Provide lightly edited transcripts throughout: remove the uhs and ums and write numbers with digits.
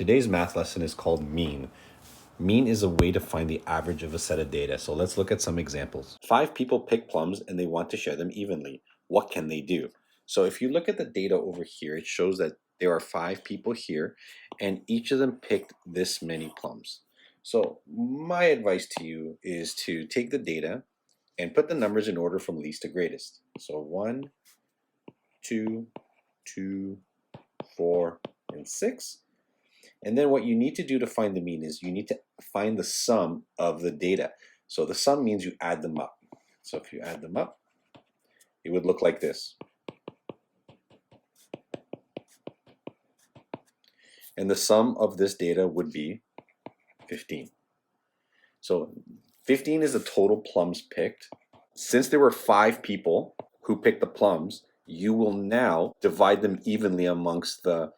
Today's math lesson is called mean. Mean is a way to find the average of a set of data. So let's look at some examples. 5 people pick plums and they want to share them evenly. What can they do? So if you look at the data over here, it shows that there are 5 people here and each of them picked this many plums. So my advice to you is to take the data and put the numbers in order from least to greatest. So 1, 2, 2, 4, and 6. And then what you need to do to find the mean is you need to find the sum of the data. So the sum means you add them up. So if you add them up, it would look like this. And the sum of this data would be 15. So 15 is the total plums picked. Since there were 5 people who picked the plums, you will now divide them evenly amongst the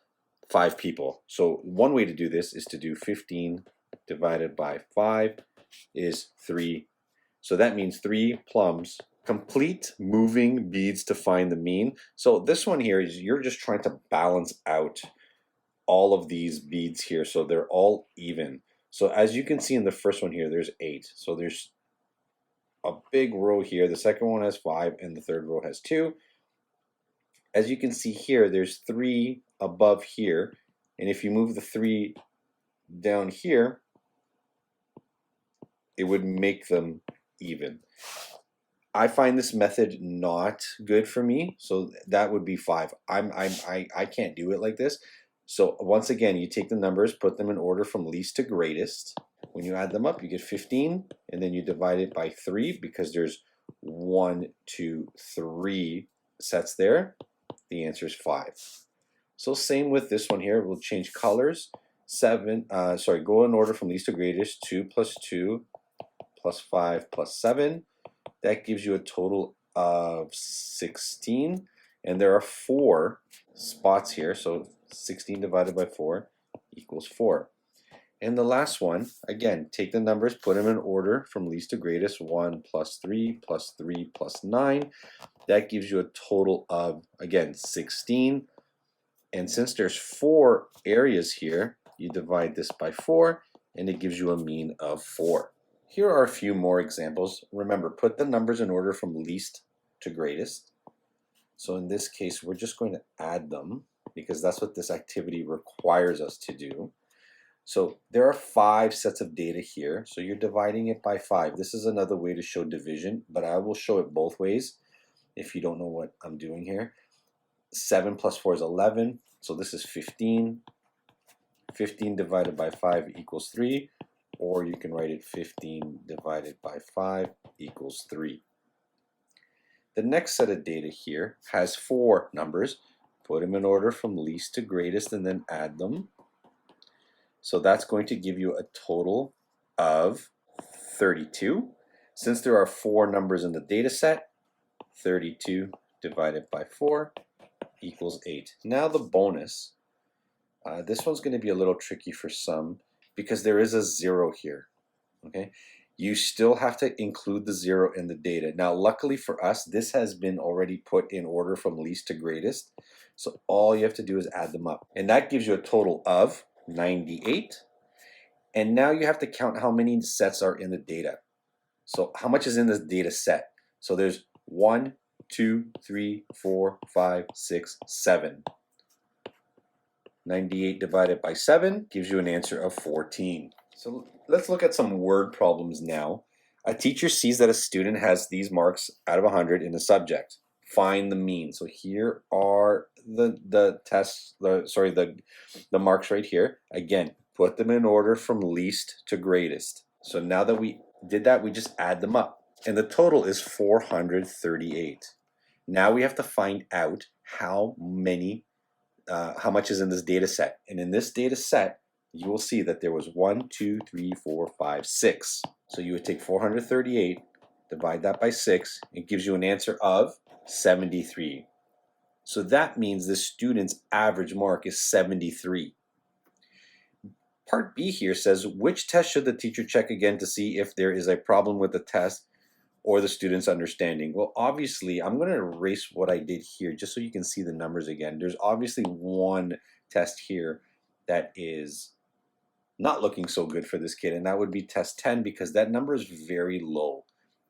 5 people. So one way to do this is to do 15 divided by 5 is 3. So that means 3 plums. Complete moving beads to find the mean. So this one here is you're just trying to balance out all of these beads here so they're all even. So as you can see in the first one here, there's 8. So there's a big row here. The second one has 5 and the third row has 2. As you can see here, there's 3 above here, and if you move the 3 down here, it would make them even. I find this method not good for me, so that would be 5. I can't do it like this. So once again, you take the numbers, put them in order from least to greatest. When you add them up, you get 15, and then you divide it by 3 because there's 1, 2, 3 sets there. The answer is 5. So same with this one here. We'll change colors. Go in order from least to greatest. 2 plus 2 plus 5 plus 7. That gives you a total of 16. And there are 4 spots here. So 16 divided by 4 equals 4. And the last one, again, take the numbers, put them in order from least to greatest. 1 plus 3 plus 3 plus 9. That gives you a total of, again, 16. And since there's 4 areas here, you divide this by 4, and it gives you a mean of 4. Here are a few more examples. Remember, put the numbers in order from least to greatest. So in this case, we're just going to add them because that's what this activity requires us to do. So there are 5 sets of data here. So you're dividing it by 5. This is another way to show division, but I will show it both ways if you don't know what I'm doing here. 7 plus 4 is 11. So this is 15. 15 divided by 5 equals 3. Or you can write it 15 divided by 5 equals 3. The next set of data here has 4 numbers. Put them in order from least to greatest and then add them. So that's going to give you a total of 32. Since there are 4 numbers in the data set, 32 divided by 4 equals 8. Now the bonus. This one's going to be a little tricky for some because there is a 0 here. Okay, you still have to include the 0 in the data. Now luckily for us, this has been already put in order from least to greatest. So all you have to do is add them up. And that gives you a total of 98. And now you have to count how many sets are in the data. So how much is in this data set? So there's 1, 2, 3, 4, 5, 6, 7. 98 divided by 7 gives you an answer of 14. So let's look at some word problems now. A teacher sees that a student has these marks out of 100 in the subject. Find the mean. So here are the marks right here. Again, put them in order from least to greatest. So now that we did that, we just add them up. And the total is 438. Now we have to find out how much is in this data set. And in this data set, you will see that there was 1, 2, 3, 4, 5, 6. So you would take 438, divide that by 6, it gives you an answer of 73. So that means the student's average mark is 73. Part B here says, which test should the teacher check again to see if there is a problem with the test or the student's understanding? Well, obviously, I'm going to erase what I did here just so you can see the numbers again. There's obviously one test here that is not looking so good for this kid, and that would be test 10, because that number is very low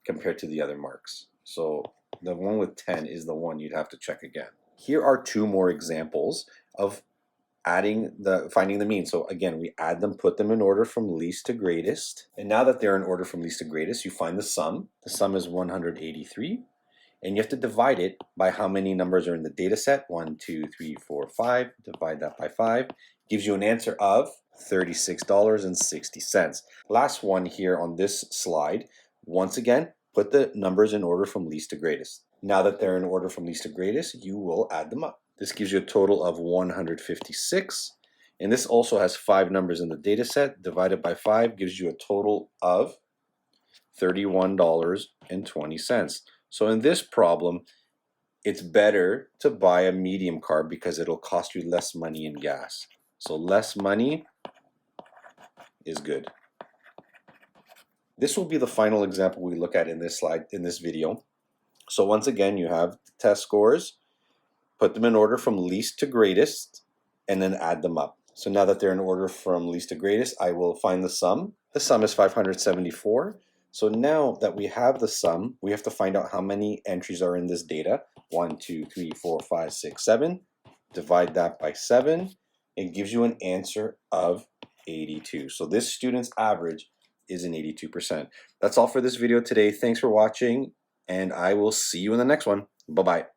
compared to the other marks. So the one with 10 is the one you'd have to check again. Here are two more examples of finding the mean. So again, we add them, put them in order from least to greatest. And now that they're in order from least to greatest, you find the sum. The sum is 183. And you have to divide it by how many numbers are in the data set. 1, 2, 3, 4, 5. Divide that by 5. Gives you an answer of $36.60. Last one here on this slide. Once again, put the numbers in order from least to greatest. Now that they're in order from least to greatest, you will add them up. This gives you a total of 156. And this also has 5 numbers in the data set. Divided by 5 gives you a total of $31.20. So in this problem, it's better to buy a medium car because it'll cost you less money in gas. So less money is good. This will be the final example we look at in this slide, in this video. So once again, you have the test scores, put them in order from least to greatest, and then add them up. So now that they're in order from least to greatest, I will find the sum. The sum is 574. So now that we have the sum, we have to find out how many entries are in this data. 1, 2, 3, 4, 5, 6, 7. Divide that by 7. It gives you an answer of 82. So this student's average is an 82%. That's all for this video today. Thanks for watching, and I will see you in the next one. Bye-bye.